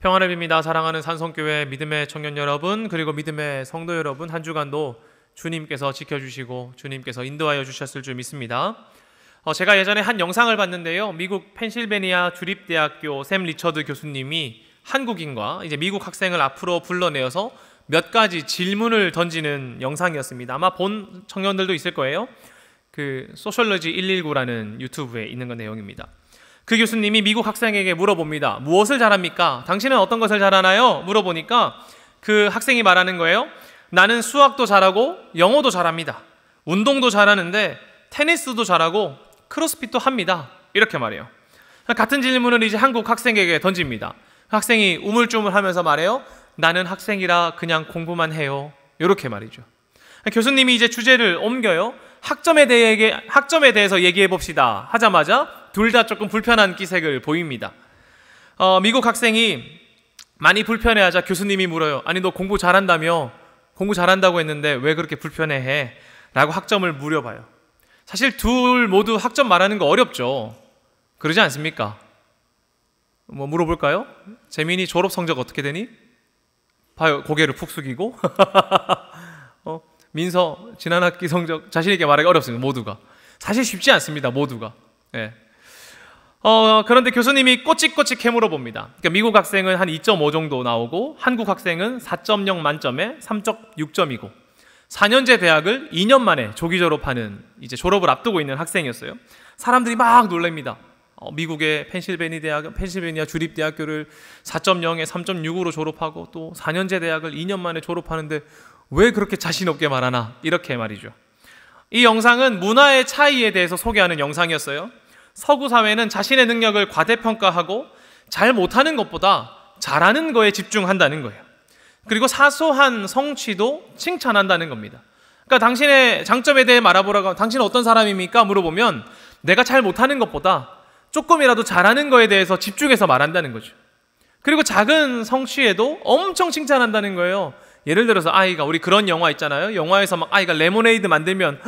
평안을 빕니다. 사랑하는 산성교회 믿음의 청년 여러분, 그리고 믿음의 성도 여러분, 한 주간도 주님께서 지켜주시고 주님께서 인도하여 주셨을 줄 믿습니다. 제가 예전에 한 영상을 봤는데요, 미국 펜실베니아 주립대학교 샘 리처드 교수님이 한국인과 이제 미국 학생을 앞으로 불러내어서 몇 가지 질문을 던지는 영상이었습니다. 아마 본 청년들도 있을 거예요. 그 소셜러지 119라는 유튜브에 있는 건 내용입니다. 그 교수님이 미국 학생에게 물어봅니다. 무엇을 잘합니까? 당신은 어떤 것을 잘하나요? 물어보니까 그 학생이 말하는 거예요. 나는 수학도 잘하고 영어도 잘합니다. 운동도 잘하는데 테니스도 잘하고 크로스핏도 합니다. 이렇게 말해요. 같은 질문을 이제 한국 학생에게 던집니다. 학생이 우물쭈물하면서 말해요. 나는 학생이라 그냥 공부만 해요. 이렇게 말이죠. 교수님이 이제 주제를 옮겨요. 학점에 대해서 얘기해 봅시다 하자마자 둘 다 조금 불편한 기색을 보입니다. 미국 학생이 많이 불편해하자 교수님이 물어요. 아니 너 공부 잘한다며? 공부 잘한다고 했는데 왜 그렇게 불편해해? 라고 학점을 물어봐요. 사실 둘 모두 학점 말하는 거 어렵죠. 그러지 않습니까? 뭐 물어볼까요? 재민이 졸업 성적 어떻게 되니? 봐요. 고개를 푹 숙이고 민서 지난 학기 성적 자신 있게 말하기 어렵습니다. 모두가. 사실 쉽지 않습니다. 모두가. 예. 그런데 교수님이 꼬치꼬치 캐물어 봅니다. 그러니까 미국 학생은 한 2.5 정도 나오고 한국 학생은 4.0 만점에 3.6점이고 4년제 대학을 2년 만에 조기 졸업하는 이제 졸업을 앞두고 있는 학생이었어요. 사람들이 막 놀랍니다. 미국의 펜실베니아 주립대학교를 4.0에 3.6으로 졸업하고 또 4년제 대학을 2년 만에 졸업하는데 왜 그렇게 자신 없게 말하나? 이렇게 말이죠. 이 영상은 문화의 차이에 대해서 소개하는 영상이었어요. 서구 사회는 자신의 능력을 과대평가하고 잘 못하는 것보다 잘하는 거에 집중한다는 거예요. 그리고 사소한 성취도 칭찬한다는 겁니다. 그러니까 당신의 장점에 대해 말해보라고 하면 당신은 어떤 사람입니까? 물어보면 내가 잘 못하는 것보다 조금이라도 잘하는 거에 대해서 집중해서 말한다는 거죠. 그리고 작은 성취에도 엄청 칭찬한다는 거예요. 예를 들어서 아이가, 우리 그런 영화 있잖아요. 영화에서 막 아이가 레모네이드 만들면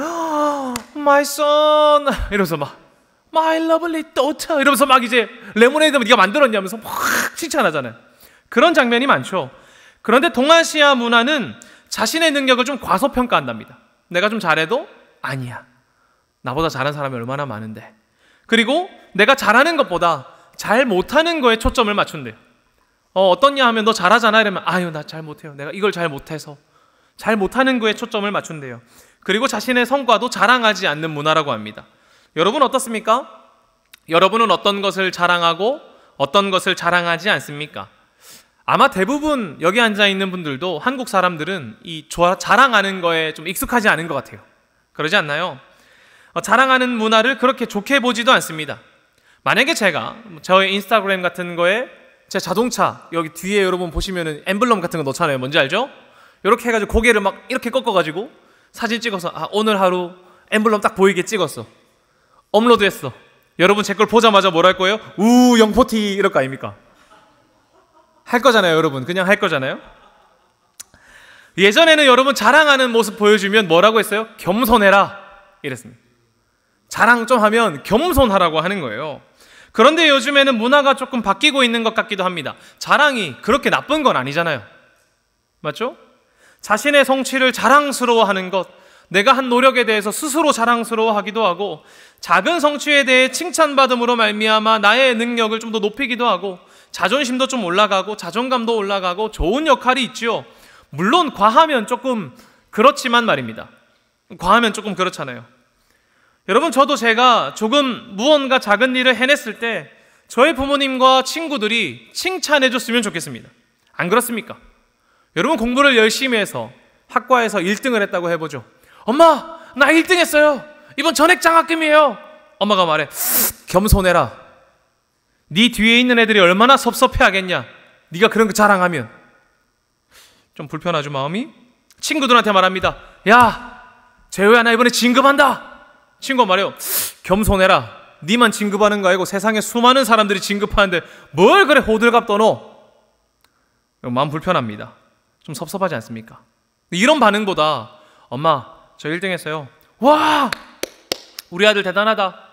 My son 이러면서 막 My lovely daughter 이러면서 막 이제 레모네이드 네가 만들었냐면서 막 칭찬하잖아요. 그런 장면이 많죠. 그런데 동아시아 문화는 자신의 능력을 좀 과소평가한답니다. 내가 좀 잘해도 아니야. 나보다 잘하는 사람이 얼마나 많은데. 그리고 내가 잘하는 것보다 잘 못하는 거에 초점을 맞춘대요. 어떻냐 하면 너 잘하잖아 이러면 아유 나 잘 못해요. 내가 이걸 잘 못해서. 잘 못하는 거에 초점을 맞춘대요. 그리고 자신의 성과도 자랑하지 않는 문화라고 합니다. 여러분 어떻습니까? 여러분은 어떤 것을 자랑하고 어떤 것을 자랑하지 않습니까? 아마 대부분 여기 앉아있는 분들도 한국 사람들은 이 자랑하는 거에 좀 익숙하지 않은 것 같아요. 그러지 않나요? 자랑하는 문화를 그렇게 좋게 보지도 않습니다. 만약에 제가 저의 인스타그램 같은 거에 제 자동차 여기 뒤에 여러분 보시면은 엠블럼 같은 거 넣잖아요. 뭔지 알죠? 이렇게 해가지고 고개를 막 이렇게 꺾어가지고 사진 찍어서 오늘 하루 엠블럼 딱 보이게 찍었어. 업로드했어. 여러분 제 걸 보자마자 뭘 할 거예요? 영포티 이럴 거 아닙니까? 할 거잖아요. 여러분 그냥 할 거잖아요. 예전에는 여러분 자랑하는 모습 보여주면 뭐라고 했어요? 겸손해라 이랬습니다. 자랑 좀 하면 겸손하라고 하는 거예요. 그런데 요즘에는 문화가 조금 바뀌고 있는 것 같기도 합니다. 자랑이 그렇게 나쁜 건 아니잖아요. 맞죠? 자신의 성취를 자랑스러워하는 것, 내가 한 노력에 대해서 스스로 자랑스러워하기도 하고 작은 성취에 대해 칭찬받음으로 말미암아 나의 능력을 좀 더 높이기도 하고 자존심도 좀 올라가고 자존감도 올라가고 좋은 역할이 있죠. 물론 과하면 조금 그렇지만 말입니다. 과하면 조금 그렇잖아요. 여러분 저도 제가 조금 무언가 작은 일을 해냈을 때 저의 부모님과 친구들이 칭찬해 줬으면 좋겠습니다. 안 그렇습니까? 여러분 공부를 열심히 해서 학과에서 1등을 했다고 해보죠. 엄마 나 1등 했어요. 이번 전액 장학금이에요. 엄마가 말해 겸손해라. 네 뒤에 있는 애들이 얼마나 섭섭해하겠냐. 네가 그런 거 자랑하면. 좀 불편하죠 마음이? 친구들한테 말합니다. 야 재호야 나 이번에 진급한다. 친구가 말해요. 겸손해라. 니만 진급하는 거 아니고 세상에 수많은 사람들이 진급하는데 뭘 그래 호들갑 떠노. 마음 불편합니다. 좀 섭섭하지 않습니까? 이런 반응보다 엄마 저 1등 했어요. 와 우리 아들 대단하다.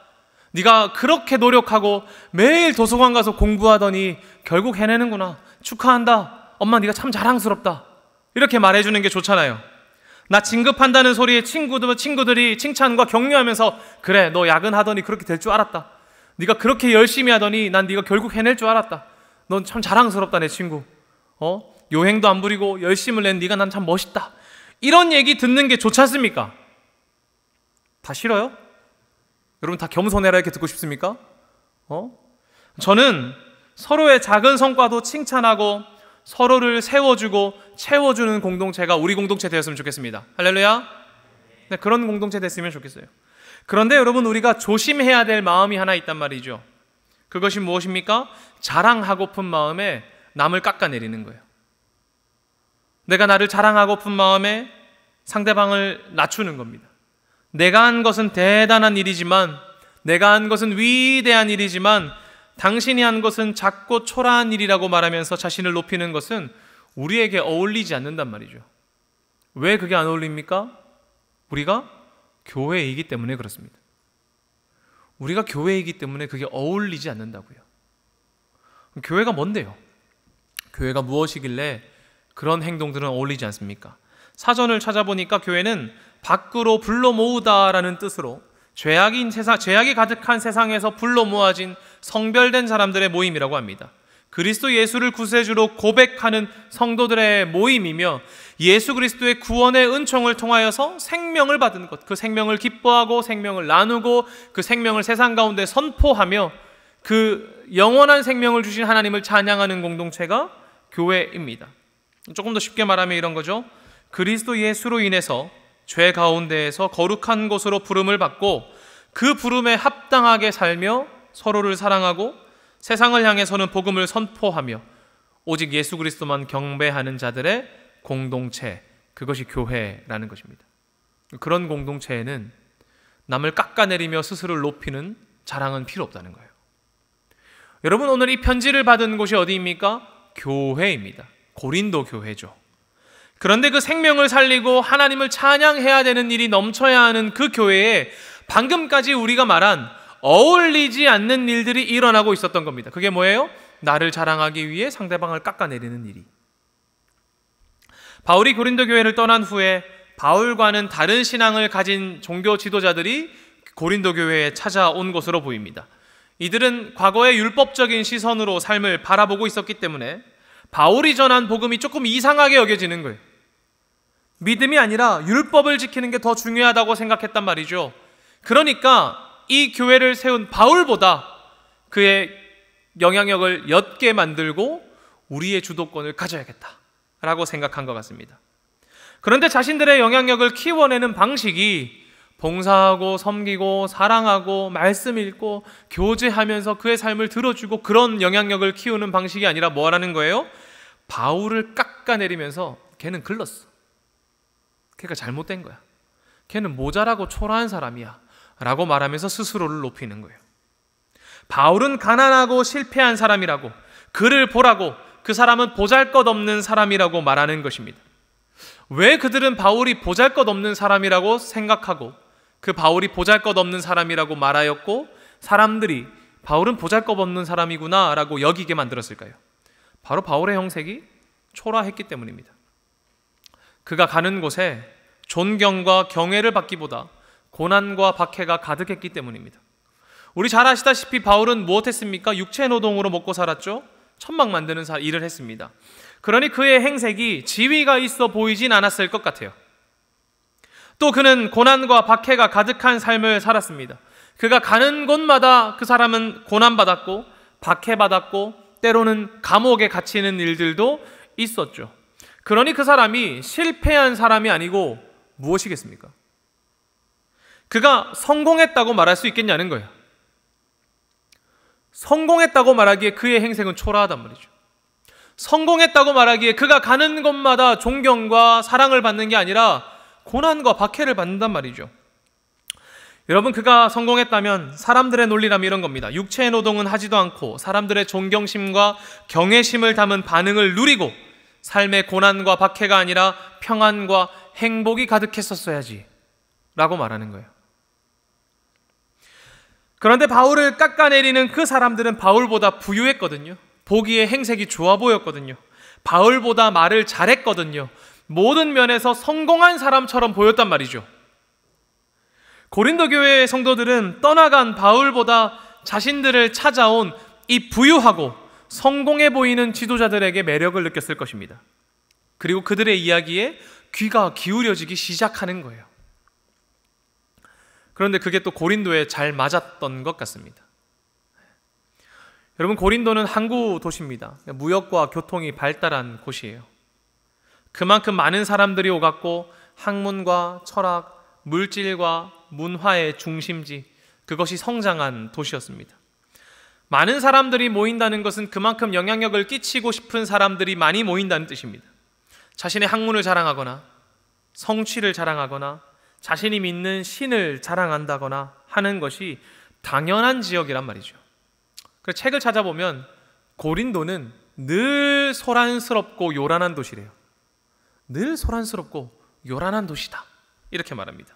네가 그렇게 노력하고 매일 도서관 가서 공부하더니 결국 해내는구나. 축하한다. 엄마 네가 참 자랑스럽다. 이렇게 말해주는 게 좋잖아요. 나 진급한다는 소리에 친구들이 칭찬과 격려하면서 그래 너 야근하더니 그렇게 될 줄 알았다. 네가 그렇게 열심히 하더니 난 네가 결국 해낼 줄 알았다. 넌 참 자랑스럽다 내 친구. 요행도 안 부리고 열심을 낸 네가 난 참 멋있다. 이런 얘기 듣는 게 좋지 않습니까? 다 싫어요? 여러분 다 겸손해라 이렇게 듣고 싶습니까? 저는 서로의 작은 성과도 칭찬하고 서로를 세워주고 채워주는 공동체가 우리 공동체 되었으면 좋겠습니다. 할렐루야. 네, 그런 공동체 됐으면 좋겠어요. 그런데 여러분 우리가 조심해야 될 마음이 하나 있단 말이죠. 그것이 무엇입니까? 자랑하고픈 마음에 남을 깎아내리는 거예요. 내가 나를 자랑하고픈 마음에 상대방을 낮추는 겁니다. 내가 한 것은 대단한 일이지만, 내가 한 것은 위대한 일이지만 당신이 한 것은 작고 초라한 일이라고 말하면서 자신을 높이는 것은 우리에게 어울리지 않는단 말이죠. 왜 그게 안 어울립니까? 우리가 교회이기 때문에 그렇습니다. 우리가 교회이기 때문에 그게 어울리지 않는다고요. 교회가 뭔데요? 교회가 무엇이길래 그런 행동들은 어울리지 않습니까? 사전을 찾아보니까 교회는 밖으로 불러 모으다라는 뜻으로 죄악이 가득한 세상에서 불러 모아진 성별된 사람들의 모임이라고 합니다. 그리스도 예수를 구세주로 고백하는 성도들의 모임이며 예수 그리스도의 구원의 은총을 통하여서 생명을 받은 것, 그 생명을 기뻐하고 생명을 나누고 그 생명을 세상 가운데 선포하며 그 영원한 생명을 주신 하나님을 찬양하는 공동체가 교회입니다. 조금 더 쉽게 말하면 이런 거죠. 그리스도 예수로 인해서 죄 가운데에서 거룩한 곳으로 부름을 받고 그 부름에 합당하게 살며 서로를 사랑하고 세상을 향해서는 복음을 선포하며 오직 예수 그리스도만 경배하는 자들의 공동체, 그것이 교회라는 것입니다. 그런 공동체에는 남을 깎아내리며 스스로를 높이는 자랑은 필요 없다는 거예요. 여러분 오늘 이 편지를 받은 곳이 어디입니까? 교회입니다. 고린도 교회죠. 그런데 그 생명을 살리고 하나님을 찬양해야 되는 일이 넘쳐야 하는 그 교회에 방금까지 우리가 말한 어울리지 않는 일들이 일어나고 있었던 겁니다. 그게 뭐예요? 나를 자랑하기 위해 상대방을 깎아내리는 일이. 바울이 고린도 교회를 떠난 후에 바울과는 다른 신앙을 가진 종교 지도자들이 고린도 교회에 찾아온 것으로 보입니다. 이들은 과거의 율법적인 시선으로 삶을 바라보고 있었기 때문에 바울이 전한 복음이 조금 이상하게 여겨지는 거예요. 믿음이 아니라 율법을 지키는 게 더 중요하다고 생각했단 말이죠. 그러니까 이 교회를 세운 바울보다 그의 영향력을 옅게 만들고 우리의 주도권을 가져야겠다라고 생각한 것 같습니다. 그런데 자신들의 영향력을 키워내는 방식이 봉사하고 섬기고 사랑하고 말씀 읽고 교제하면서 그의 삶을 들어주고 그런 영향력을 키우는 방식이 아니라 뭐라는 거예요? 바울을 깎아내리면서 걔는 글렀어. 걔가 잘못된 거야. 걔는 모자라고 초라한 사람이야 라고 말하면서 스스로를 높이는 거예요. 바울은 가난하고 실패한 사람이라고, 그를 보라고, 그 사람은 보잘것없는 사람이라고 말하는 것입니다. 왜 그들은 바울이 보잘것없는 사람이라고 생각하고 그 바울이 보잘것없는 사람이라고 말하였고 사람들이 바울은 보잘것없는 사람이구나 라고 여기게 만들었을까요? 바로 바울의 형색이 초라했기 때문입니다. 그가 가는 곳에 존경과 경애를 받기보다 고난과 박해가 가득했기 때문입니다. 우리 잘 아시다시피 바울은 무엇했습니까? 육체 노동으로 먹고 살았죠. 천막 만드는 일을 했습니다. 그러니 그의 행색이 지위가 있어 보이진 않았을 것 같아요. 또 그는 고난과 박해가 가득한 삶을 살았습니다. 그가 가는 곳마다 그 사람은 고난받았고 박해받았고 때로는 감옥에 갇히는 일들도 있었죠. 그러니 그 사람이 실패한 사람이 아니고 무엇이겠습니까? 그가 성공했다고 말할 수 있겠냐는 거예요. 성공했다고 말하기에 그의 행색은 초라하단 말이죠. 성공했다고 말하기에 그가 가는 곳마다 존경과 사랑을 받는 게 아니라 고난과 박해를 받는단 말이죠. 여러분, 그가 성공했다면 사람들의 논리라면 이런 겁니다. 육체의 노동은 하지도 않고 사람들의 존경심과 경외심을 담은 반응을 누리고 삶의 고난과 박해가 아니라 평안과 행복이 가득했었어야지 라고 말하는 거예요. 그런데 바울을 깎아내리는 그 사람들은 바울보다 부유했거든요. 보기에 행색이 좋아 보였거든요. 바울보다 말을 잘했거든요. 모든 면에서 성공한 사람처럼 보였단 말이죠. 고린도 교회의 성도들은 떠나간 바울보다 자신들을 찾아온 이 부유하고 성공해 보이는 지도자들에게 매력을 느꼈을 것입니다. 그리고 그들의 이야기에 귀가 기울여지기 시작하는 거예요. 그런데 그게 또 고린도에 잘 맞았던 것 같습니다. 여러분, 고린도는 항구 도시입니다. 무역과 교통이 발달한 곳이에요. 그만큼 많은 사람들이 오갔고 학문과 철학, 물질과 문화의 중심지, 그것이 성장한 도시였습니다. 많은 사람들이 모인다는 것은 그만큼 영향력을 끼치고 싶은 사람들이 많이 모인다는 뜻입니다. 자신의 학문을 자랑하거나 성취를 자랑하거나 자신이 믿는 신을 자랑한다거나 하는 것이 당연한 지역이란 말이죠. 그래서 책을 찾아보면 고린도는 늘 소란스럽고 요란한 도시래요. 늘 소란스럽고 요란한 도시다, 이렇게 말합니다.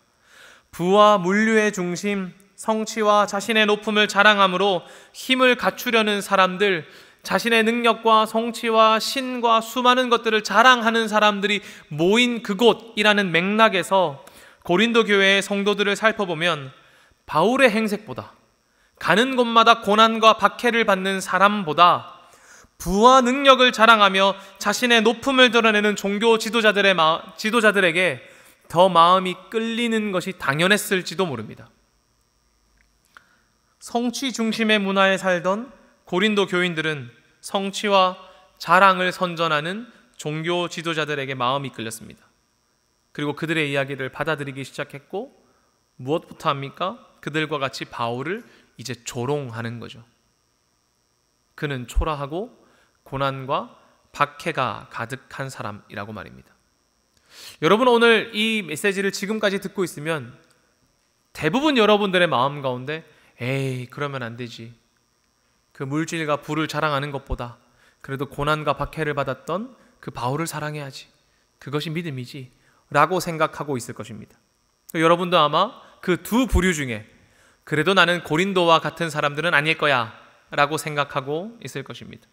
부와 물류의 중심, 성취와 자신의 높음을 자랑함으로 힘을 갖추려는 사람들, 자신의 능력과 성취와 신과 수많은 것들을 자랑하는 사람들이 모인 그곳이라는 맥락에서 고린도 교회의 성도들을 살펴보면 바울의 행색보다, 가는 곳마다 고난과 박해를 받는 사람보다 부와 능력을 자랑하며 자신의 높음을 드러내는 종교 지도자들에게 더 마음이 끌리는 것이 당연했을지도 모릅니다. 성취 중심의 문화에 살던 고린도 교인들은 성취와 자랑을 선전하는 종교 지도자들에게 마음이 끌렸습니다. 그리고 그들의 이야기를 받아들이기 시작했고, 무엇부터 합니까? 그들과 같이 바울을 이제 조롱하는 거죠. 그는 초라하고 고난과 박해가 가득한 사람이라고 말입니다. 여러분, 오늘 이 메시지를 지금까지 듣고 있으면 대부분 여러분들의 마음 가운데 에이, 그러면 안 되지. 그 물질과 부를 자랑하는 것보다 그래도 고난과 박해를 받았던 그 바울을 사랑해야지. 그것이 믿음이지 라고 생각하고 있을 것입니다. 여러분도 아마 그 두 부류 중에 그래도 나는 고린도와 같은 사람들은 아닐 거야 라고 생각하고 있을 것입니다.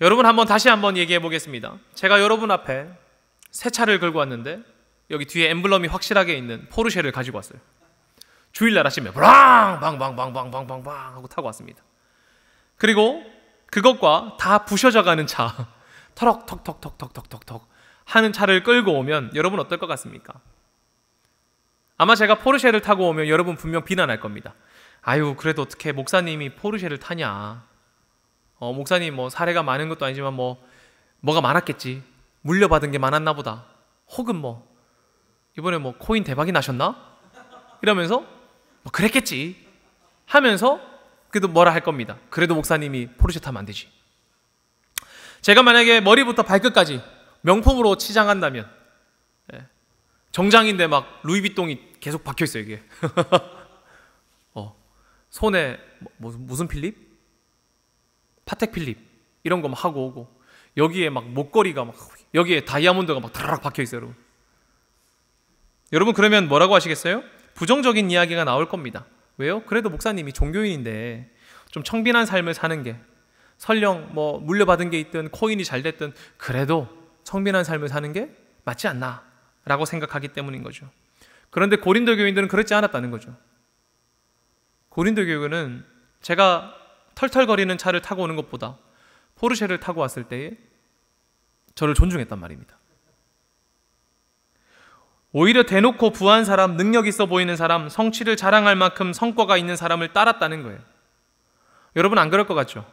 여러분, 다시 한번 얘기해 보겠습니다. 제가 여러분 앞에 새 차를 걸고 왔는데 여기 뒤에 엠블럼이 확실하게 있는 포르쉐를 가지고 왔어요. 주일날 아침에 브랑 방방방방방방방 하고 타고 왔습니다. 그리고 그것과 다 부셔져 가는 차, 턱턱턱턱턱턱턱 하는 차를 끌고 오면 여러분 어떨 것 같습니까? 아마 제가 포르쉐를 타고 오면 여러분 분명 비난할 겁니다. 아유, 그래도 어떻게 목사님이 포르쉐를 타냐. 목사님 뭐 사례가 많은 것도 아니지만 뭐가 많았겠지. 물려받은 게 많았나 보다. 혹은 이번에 코인 대박이 나셨나? 이러면서 그랬겠지 하면서 그래도 뭐라 할 겁니다. 그래도 목사님이 포르쉐 타면 안 되지. 제가 만약에 머리부터 발끝까지 명품으로 치장한다면, 정장인데 막 루이비통이 계속 박혀 있어요, 이게. 손에 무슨 필립? 파텍 필립 이런 거 막 하고 오고, 여기에 막 목걸이가 막, 여기에 다이아몬드가 막 다락 박혀 있어요, 여러분. 여러분, 그러면 뭐라고 하시겠어요? 부정적인 이야기가 나올 겁니다. 왜요? 그래도 목사님이 종교인인데 좀 청빈한 삶을 사는 게, 설령 물려받은 게 있든 코인이 잘 됐든 그래도 청빈한 삶을 사는 게 맞지 않나 라고 생각하기 때문인 거죠. 그런데 고린도 교인들은 그렇지 않았다는 거죠. 고린도 교인은 제가 털털거리는 차를 타고 오는 것보다 포르쉐를 타고 왔을 때에 저를 존중했단 말입니다. 오히려 대놓고 부한 사람, 능력 있어 보이는 사람, 성취를 자랑할 만큼 성과가 있는 사람을 따랐다는 거예요. 여러분, 안 그럴 것 같죠?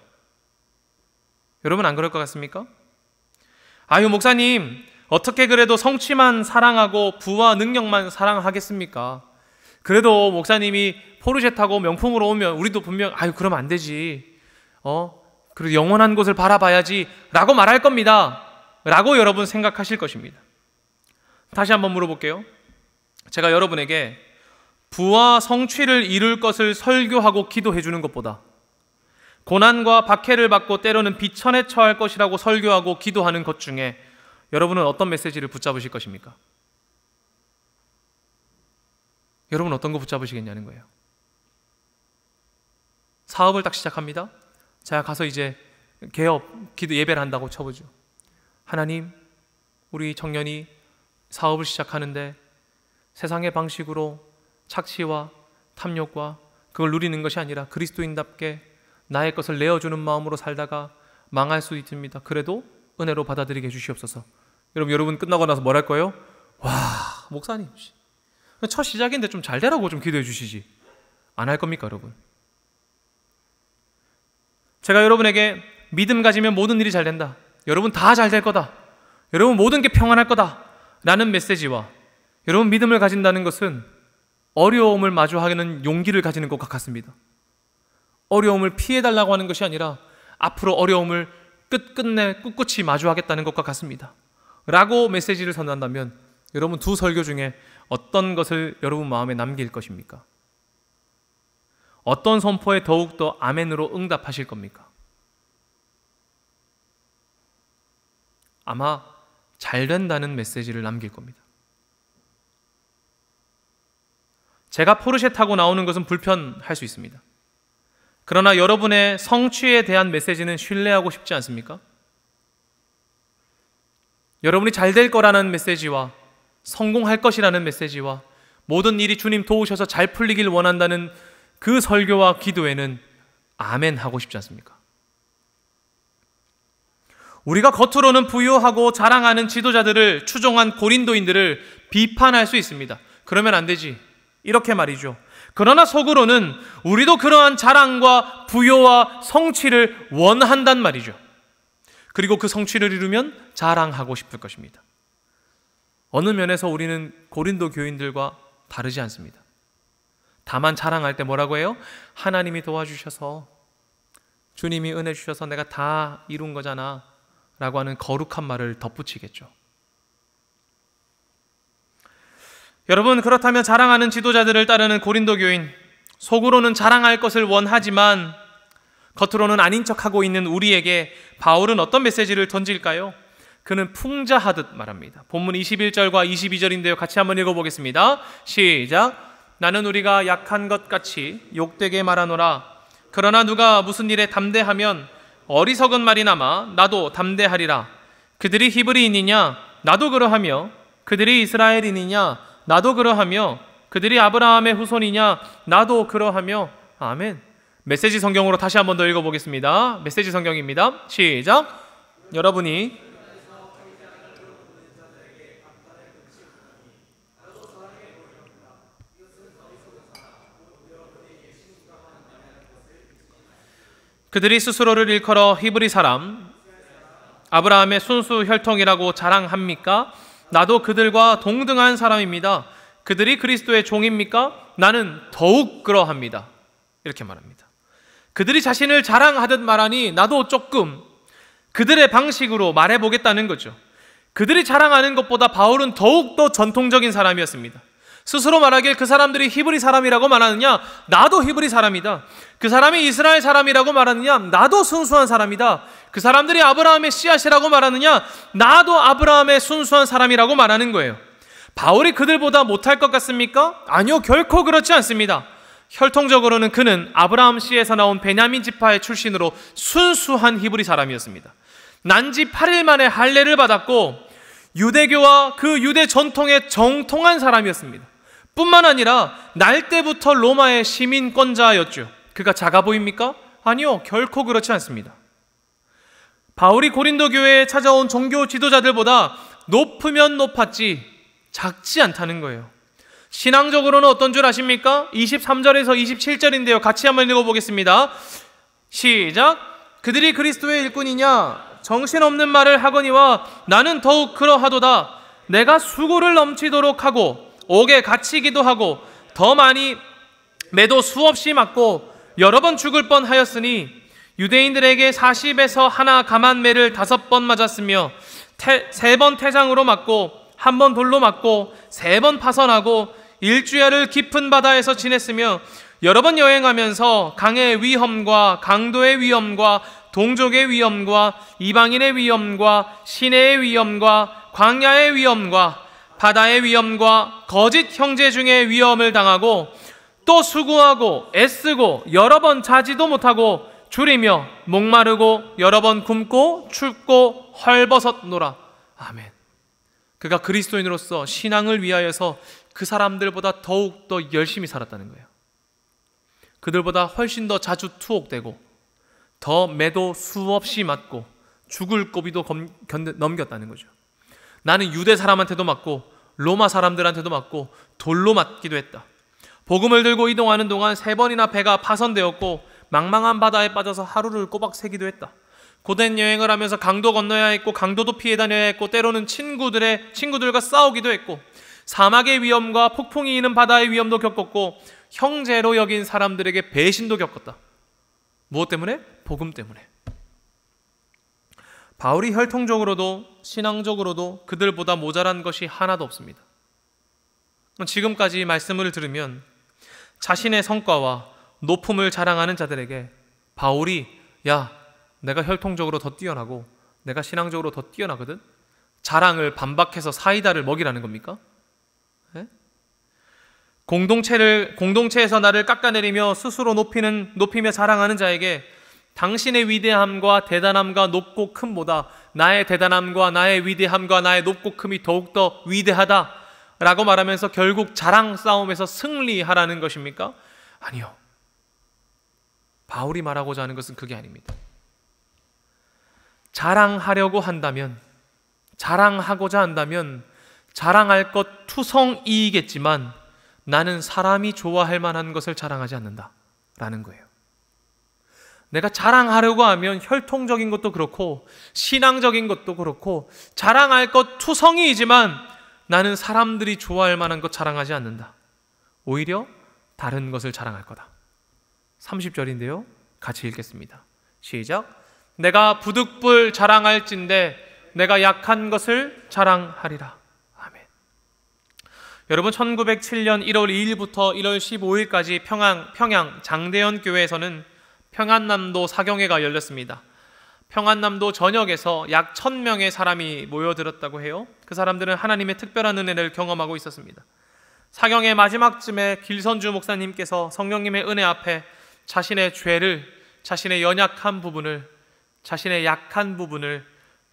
여러분, 안 그럴 것 같습니까? 아유, 목사님, 어떻게 그래도 성취만 사랑하고 부와 능력만 사랑하겠습니까? 그래도 목사님이 포르쉐 타고 명품으로 오면 우리도 분명 그러면 안 되지. 그래도 영원한 곳을 바라봐야지 라고 말할 겁니다. 라고 여러분 생각하실 것입니다. 다시 한번 물어볼게요. 제가 여러분에게 부와 성취를 이룰 것을 설교하고 기도해 주는 것보다 고난과 박해를 받고 때로는 비천에 처할 것이라고 설교하고 기도하는 것 중에 여러분은 어떤 메시지를 붙잡으실 것입니까? 여러분 어떤 거 붙잡으시겠냐는 거예요. 사업을 딱 시작합니다. 자, 가서 이제 개업 기도 예배를 한다고 쳐보죠. 하나님, 우리 청년이 사업을 시작하는데 세상의 방식으로 착취와 탐욕과 그걸 누리는 것이 아니라 그리스도인답게 나의 것을 내어주는 마음으로 살다가 망할 수 있습니다. 그래도 은혜로 받아들이게 해주시옵소서. 여러분 끝나고 나서 뭘 할 거예요? 와, 목사님 첫 시작인데 좀 잘 되라고 좀 기도해 주시지. 안 할 겁니까, 여러분? 제가 여러분에게 믿음 가지면 모든 일이 잘 된다, 여러분 다 잘 될 거다, 여러분 모든 게 평안할 거다 라는 메시지와 여러분 믿음을 가진다는 것은 어려움을 마주하는 용기를 가지는 것과 같습니다. 어려움을 피해달라고 하는 것이 아니라 앞으로 어려움을 끝끝내 꿋꿋이 마주하겠다는 것과 같습니다 라고 메시지를 전한다면 여러분 두 설교 중에 어떤 것을 여러분 마음에 남길 것입니까? 어떤 선포에 더욱더 아멘으로 응답하실 겁니까? 아마 잘 된다는 메시지를 남길 겁니다. 제가 포르쉐 타고 나오는 것은 불편할 수 있습니다. 그러나 여러분의 성취에 대한 메시지는 신뢰하고 싶지 않습니까? 여러분이 잘 될 거라는 메시지와 성공할 것이라는 메시지와 모든 일이 주님 도우셔서 잘 풀리길 원한다는 그 설교와 기도에는 아멘 하고 싶지 않습니까? 우리가 겉으로는 부유하고 자랑하는 지도자들을 추종한 고린도인들을 비판할 수 있습니다. 그러면 안 되지, 이렇게 말이죠. 그러나 속으로는 우리도 그러한 자랑과 부요와 성취를 원한단 말이죠. 그리고 그 성취를 이루면 자랑하고 싶을 것입니다. 어느 면에서 우리는 고린도 교인들과 다르지 않습니다. 다만 자랑할 때 뭐라고 해요? 하나님이 도와주셔서, 주님이 은혜 주셔서 내가 다 이룬 거잖아 라고 하는 거룩한 말을 덧붙이겠죠. 여러분, 그렇다면 자랑하는 지도자들을 따르는 고린도 교인, 속으로는 자랑할 것을 원하지만 겉으로는 아닌 척하고 있는 우리에게 바울은 어떤 메시지를 던질까요? 그는 풍자하듯 말합니다. 본문 21절과 22절인데요. 같이 한번 읽어보겠습니다. 시작. 나는 우리가 약한 것 같이 욕되게 말하노라. 그러나 누가 무슨 일에 담대하면 어리석은 말이나마 나도 담대하리라. 그들이 히브리인이냐? 나도 그러하며 그들이 이스라엘인이냐? 나도 그러하며 그들이 아브라함의 후손이냐? 나도 그러하며. 아멘. 메시지 성경으로 다시 한번 더 읽어보겠습니다. 메시지 성경입니다. 시작. 여러분이 그들이 스스로를 일컬어 히브리 사람, 아브라함의 순수 혈통이라고 자랑합니까? 나도 그들과 동등한 사람입니다. 그들이 그리스도의 종입니까? 나는 더욱 그러합니다. 이렇게 말합니다. 그들이 자신을 자랑하듯 말하니 나도 조금 그들의 방식으로 말해보겠다는 거죠. 그들이 자랑하는 것보다 바울은 더욱더 전통적인 사람이었습니다. 스스로 말하길 그 사람들이 히브리 사람이라고 말하느냐? 나도 히브리 사람이다. 그 사람이 이스라엘 사람이라고 말하느냐? 나도 순수한 사람이다. 그 사람들이 아브라함의 씨앗이라고 말하느냐? 나도 아브라함의 순수한 사람이라고 말하는 거예요. 바울이 그들보다 못할 것 같습니까? 아니요, 결코 그렇지 않습니다. 혈통적으로는 그는 아브라함 씨에서 나온 베냐민 지파의 출신으로 순수한 히브리 사람이었습니다. 난지 8일 만에 할례를 받았고 유대교와 그 유대 전통에 정통한 사람이었습니다. 뿐만 아니라 날 때부터 로마의 시민권자였죠. 그가 작아 보입니까? 아니요, 결코 그렇지 않습니다. 바울이 고린도 교회에 찾아온 종교 지도자들보다 높으면 높았지 작지 않다는 거예요. 신앙적으로는 어떤 줄 아십니까? 23절에서 27절인데요. 같이 한번 읽어보겠습니다. 시작. 그들이 그리스도의 일꾼이냐? 정신없는 말을 하거니와 나는 더욱 그러하도다. 내가 수고를 넘치도록 하고 옥에 갇히기도 하고 더 많이 매도 수없이 맞고 여러 번 죽을 뻔하였으니 유대인들에게 40에서 하나 감한 매를 5번 맞았으며 3번 태장으로 맞고 1번 돌로 맞고 3번 파선하고 일주야를 깊은 바다에서 지냈으며 여러 번 여행하면서 강의 위험과 강도의 위험과 동족의 위험과 이방인의 위험과 시내의 위험과 광야의 위험과 바다의 위험과 거짓 형제 중의 위험을 당하고 또 수고하고 애쓰고 여러 번 자지도 못하고 줄이며 목마르고 여러 번 굶고 춥고 헐벗었노라. 아멘. 그가 그리스도인으로서 신앙을 위하여서 그 사람들보다 더욱 더 열심히 살았다는 거예요. 그들보다 훨씬 더 자주 투옥되고 더 매도 수없이 맞고 죽을 고비도 넘겼다는 거죠. 나는 유대 사람한테도 맞고 로마 사람들한테도 맞고 돌로 맞기도 했다. 복음을 들고 이동하는 동안 3번이나 배가 파손되었고 망망한 바다에 빠져서 하루를 꼬박 새기도 했다. 고된 여행을 하면서 강도 건너야 했고 강도도 피해 다녀야 했고 때로는 친구들과 싸우기도 했고 사막의 위험과 폭풍이 이는 바다의 위험도 겪었고 형제로 여긴 사람들에게 배신도 겪었다. 무엇 때문에? 복음 때문에. 바울이 혈통적으로도 신앙적으로도 그들보다 모자란 것이 하나도 없습니다. 지금까지 말씀을 들으면 자신의 성과와 높음을 자랑하는 자들에게 바울이 야, 내가 혈통적으로 더 뛰어나고 내가 신앙적으로 더 뛰어나거든? 자랑을 반박해서 사이다를 먹이라는 겁니까? 네? 공동체에서 나를 깎아내리며 스스로 높이며 자랑하는 자에게 당신의 위대함과 대단함과 높고 큼보다 나의 대단함과 나의 위대함과 나의 높고 큼이 더욱더 위대하다라고 말하면서 결국 자랑 싸움에서 승리하라는 것입니까? 아니요. 바울이 말하고자 하는 것은 그게 아닙니다. 자랑하고자 한다면 자랑할 것 투성이겠지만 나는 사람이 좋아할 만한 것을 자랑하지 않는다라는 거예요. 내가 자랑하려고 하면 혈통적인 것도 그렇고 신앙적인 것도 그렇고 자랑할 것 투성이이지만 나는 사람들이 좋아할 만한 것 자랑하지 않는다. 오히려 다른 것을 자랑할 거다. 30절인데요. 같이 읽겠습니다. 시작. 내가 부득불 자랑할진대 내가 약한 것을 자랑하리라. 아멘. 여러분 1907년 1월 2일부터 1월 15일까지 평양 장대현 교회에서는 평안남도 사경회가 열렸습니다. 평안남도 전역에서 약 1000명의 사람이 모여들었다고 해요. 그 사람들은 하나님의 특별한 은혜를 경험하고 있었습니다. 사경회 마지막쯤에 길선주 목사님께서 성령님의 은혜 앞에 자신의 죄를, 자신의 연약한 부분을, 자신의 약한 부분을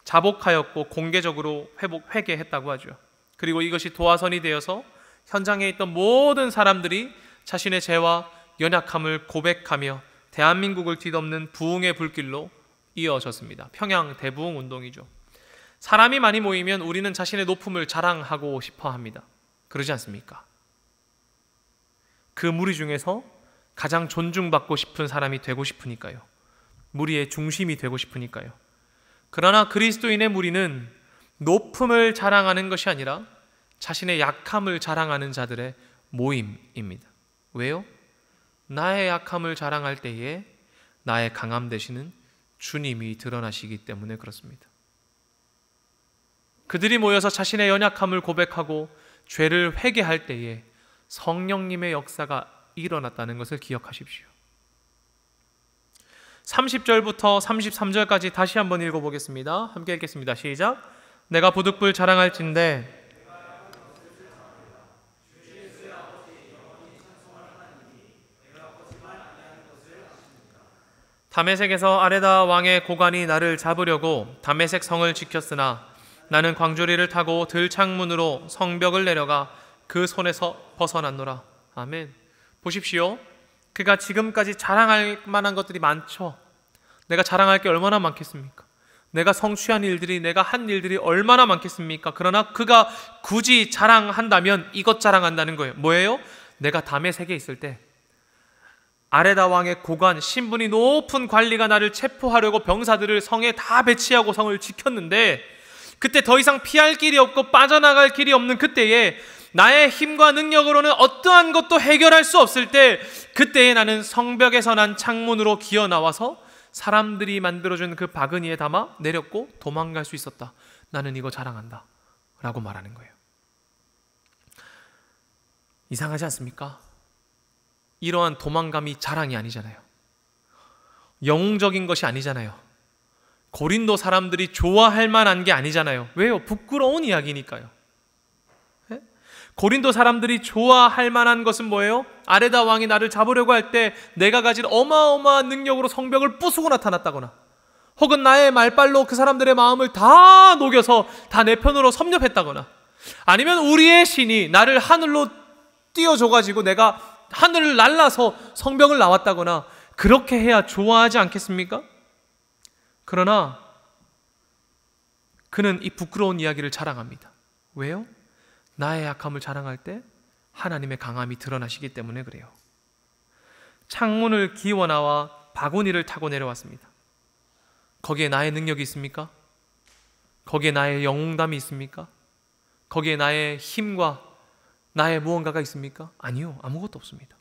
자복하였고 공개적으로 회개했다고 하죠. 그리고 이것이 도화선이 되어서 현장에 있던 모든 사람들이 자신의 죄와 연약함을 고백하며 대한민국을 뒤덮는 부흥의 불길로 이어졌습니다. 평양 대부흥 운동이죠. 사람이 많이 모이면 우리는 자신의 높음을 자랑하고 싶어 합니다. 그러지 않습니까? 그 무리 중에서 가장 존중받고 싶은 사람이 되고 싶으니까요. 무리의 중심이 되고 싶으니까요. 그러나 그리스도인의 무리는 높음을 자랑하는 것이 아니라 자신의 약함을 자랑하는 자들의 모임입니다. 왜요? 나의 약함을 자랑할 때에 나의 강함 되시는 주님이 드러나시기 때문에 그렇습니다. 그들이 모여서 자신의 연약함을 고백하고 죄를 회개할 때에 성령님의 역사가 일어났다는 것을 기억하십시오. 30절부터 33절까지 다시 한번 읽어보겠습니다. 함께 읽겠습니다. 시작. 내가 부득불 자랑할진대 다메섹에서 아레다 왕의 고관이 나를 잡으려고 다메섹 성을 지켰으나 나는 광주리를 타고 들창문으로 성벽을 내려가 그 손에서 벗어났노라. 아멘. 보십시오. 그가 지금까지 자랑할 만한 것들이 많죠. 내가 자랑할 게 얼마나 많겠습니까? 내가 성취한 일들이, 내가 한 일들이 얼마나 많겠습니까? 그러나 그가 굳이 자랑한다면 이것 자랑한다는 거예요. 뭐예요? 내가 다메섹에 있을 때 아레다 왕의 고관, 신분이 높은 관리가 나를 체포하려고 병사들을 성에 다 배치하고 성을 지켰는데 그때 더 이상 피할 길이 없고 빠져나갈 길이 없는 그때에 나의 힘과 능력으로는 어떠한 것도 해결할 수 없을 때 그때에 나는 성벽에서 난 창문으로 기어 나와서 사람들이 만들어준 그 바구니에 담아 내렸고 도망갈 수 있었다. 나는 이거 자랑한다 라고 말하는 거예요. 이상하지 않습니까? 이러한 도망감이 자랑이 아니잖아요. 영웅적인 것이 아니잖아요. 고린도 사람들이 좋아할 만한 게 아니잖아요. 왜요? 부끄러운 이야기니까요. 고린도 사람들이 좋아할 만한 것은 뭐예요? 아레다 왕이 나를 잡으려고 할 때 내가 가진 어마어마한 능력으로 성벽을 부수고 나타났다거나, 혹은 나의 말발로 그 사람들의 마음을 다 녹여서 다 내 편으로 섭렵했다거나, 아니면 우리의 신이 나를 하늘로 띄워줘가지고 내가 하늘을 날라서 성벽을 나왔다거나, 그렇게 해야 좋아하지 않겠습니까? 그러나 그는 이 부끄러운 이야기를 자랑합니다. 왜요? 나의 약함을 자랑할 때 하나님의 강함이 드러나시기 때문에 그래요. 창문을 기워 나와 바구니를 타고 내려왔습니다. 거기에 나의 능력이 있습니까? 거기에 나의 영웅담이 있습니까? 거기에 나의 힘과 나의 무언가가 있습니까? 아니요, 아무것도 없습니다.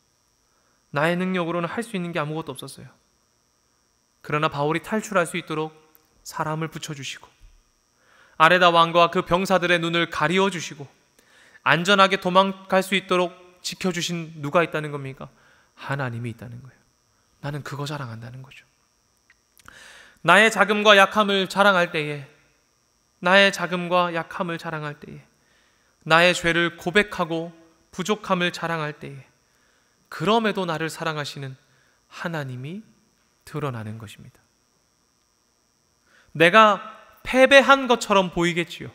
나의 능력으로는 할 수 있는 게 아무것도 없었어요. 그러나 바울이 탈출할 수 있도록 사람을 붙여주시고, 아레다 왕과 그 병사들의 눈을 가리워주시고, 안전하게 도망갈 수 있도록 지켜주신 누가 있다는 겁니까? 하나님이 있다는 거예요. 나는 그거 자랑한다는 거죠. 나의 자금과 약함을 자랑할 때에, 나의 자금과 약함을 자랑할 때에, 나의 죄를 고백하고 부족함을 자랑할 때에, 그럼에도 나를 사랑하시는 하나님이 드러나는 것입니다. 내가 패배한 것처럼 보이겠지요.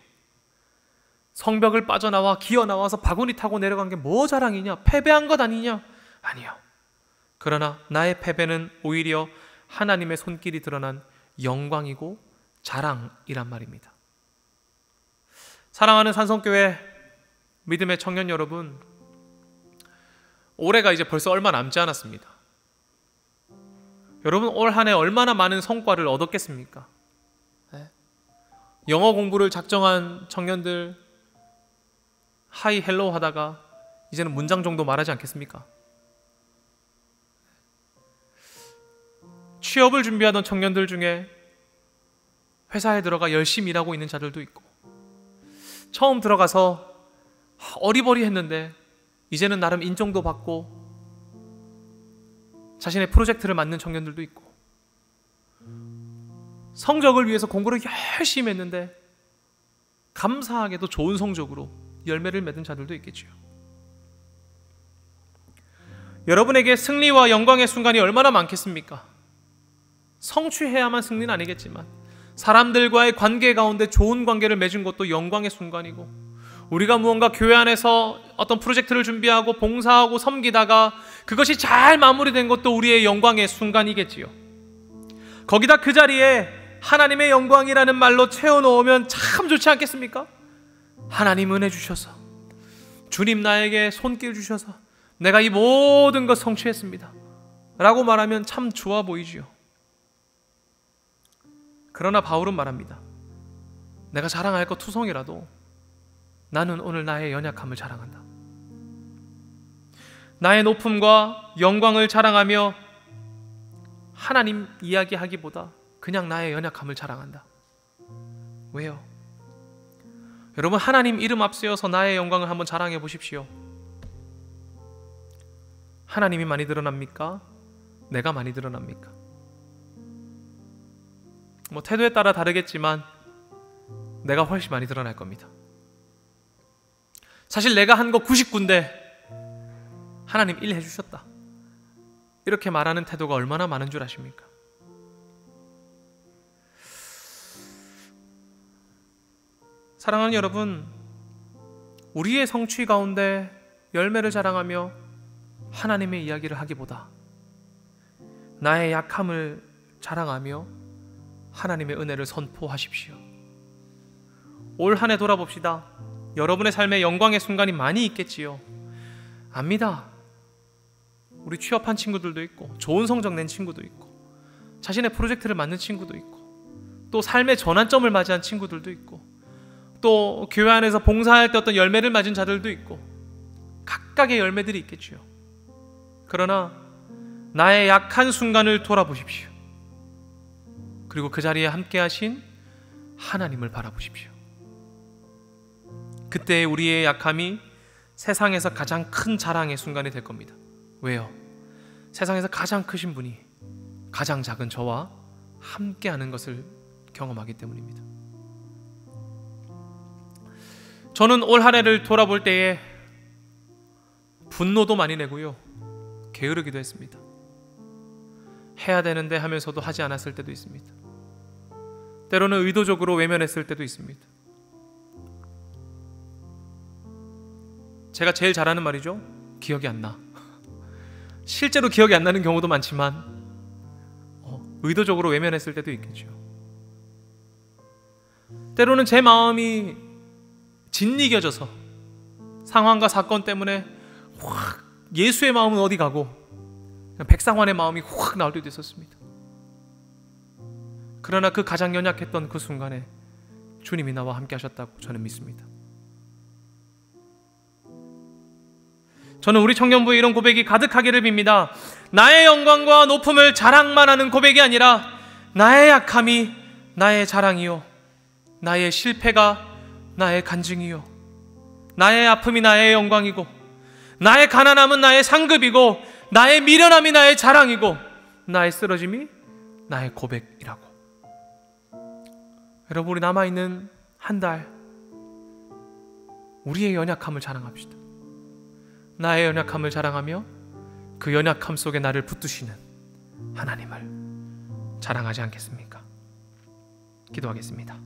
성벽을 빠져나와 기어 나와서 바구니 타고 내려간 게 뭐 자랑이냐? 패배한 것 아니냐? 아니요. 그러나 나의 패배는 오히려 하나님의 손길이 드러난 영광이고 자랑이란 말입니다. 사랑하는 산성교회 믿음의 청년 여러분, 올해가 이제 벌써 얼마 남지 않았습니다. 여러분, 올 한 해 얼마나 많은 성과를 얻었겠습니까? 영어 공부를 작정한 청년들, 하이 헬로우 하다가 이제는 문장 정도 말하지 않겠습니까? 취업을 준비하던 청년들 중에 회사에 들어가 열심히 일하고 있는 자들도 있고, 처음 들어가서 어리버리했는데 이제는 나름 인정도 받고 자신의 프로젝트를 맡는 청년들도 있고, 성적을 위해서 공부를 열심히 했는데 감사하게도 좋은 성적으로 열매를 맺은 자들도 있겠지요. 여러분에게 승리와 영광의 순간이 얼마나 많겠습니까? 성취해야만 승리는 아니겠지만 사람들과의 관계 가운데 좋은 관계를 맺은 것도 영광의 순간이고, 우리가 무언가 교회 안에서 어떤 프로젝트를 준비하고 봉사하고 섬기다가 그것이 잘 마무리된 것도 우리의 영광의 순간이겠지요. 거기다 그 자리에 하나님의 영광이라는 말로 채워놓으면 참 좋지 않겠습니까? 하나님 은혜 주셔서, 주님 나에게 손길 주셔서 내가 이 모든 것 성취했습니다 라고 말하면 참 좋아 보이지요. 그러나 바울은 말합니다. 내가 자랑할 것 투성이라도 나는 오늘 나의 연약함을 자랑한다. 나의 높음과 영광을 자랑하며 하나님 이야기하기보다 그냥 나의 연약함을 자랑한다. 왜요? 여러분, 하나님 이름 앞세워서 나의 영광을 한번 자랑해 보십시오. 하나님이 많이 드러납니까? 내가 많이 드러납니까? 뭐 태도에 따라 다르겠지만 내가 훨씬 많이 드러날 겁니다. 사실 내가 한 거 99인데 하나님 1 해주셨다, 이렇게 말하는 태도가 얼마나 많은 줄 아십니까? 사랑하는 여러분, 우리의 성취 가운데 열매를 자랑하며 하나님의 이야기를 하기보다 나의 약함을 자랑하며 하나님의 은혜를 선포하십시오. 올 한 해 돌아봅시다. 여러분의 삶에 영광의 순간이 많이 있겠지요. 압니다. 우리 취업한 친구들도 있고, 좋은 성적 낸 친구도 있고, 자신의 프로젝트를 맡는 친구도 있고, 또 삶의 전환점을 맞이한 친구들도 있고, 또 교회 안에서 봉사할 때 어떤 열매를 맞은 자들도 있고, 각각의 열매들이 있겠지요. 그러나 나의 약한 순간을 돌아보십시오. 그리고 그 자리에 함께 하신 하나님을 바라보십시오. 그때 우리의 약함이 세상에서 가장 큰 자랑의 순간이 될 겁니다. 왜요? 세상에서 가장 크신 분이 가장 작은 저와 함께하는 것을 경험하기 때문입니다. 저는 올 한 해를 돌아볼 때에 분노도 많이 내고요, 게으르기도 했습니다. 해야 되는데 하면서도 하지 않았을 때도 있습니다. 때로는 의도적으로 외면했을 때도 있습니다. 제가 제일 잘하는 말이죠, 기억이 안 나. 실제로 기억이 안 나는 경우도 많지만 의도적으로 외면했을 때도 있겠죠. 때로는 제 마음이 짓이겨져서 상황과 사건 때문에 확 예수의 마음은 어디 가고 백상환의 마음이 확 나올 때도 있었습니다. 그러나 그 가장 연약했던 그 순간에 주님이 나와 함께 하셨다고 저는 믿습니다. 저는 우리 청년부에 이런 고백이 가득하기를 빕니다. 나의 영광과 높음을 자랑만 하는 고백이 아니라 나의 약함이 나의 자랑이요, 나의 실패가 나의 간증이요, 나의 아픔이 나의 영광이고, 나의 가난함은 나의 상급이고, 나의 미련함이 나의 자랑이고, 나의 쓰러짐이 나의 고백이라고. 여러분, 우리 남아있는 한 달 우리의 연약함을 자랑합시다. 나의 연약함을 자랑하며 그 연약함 속에 나를 붙드시는 하나님을 자랑하지 않겠습니까? 기도하겠습니다.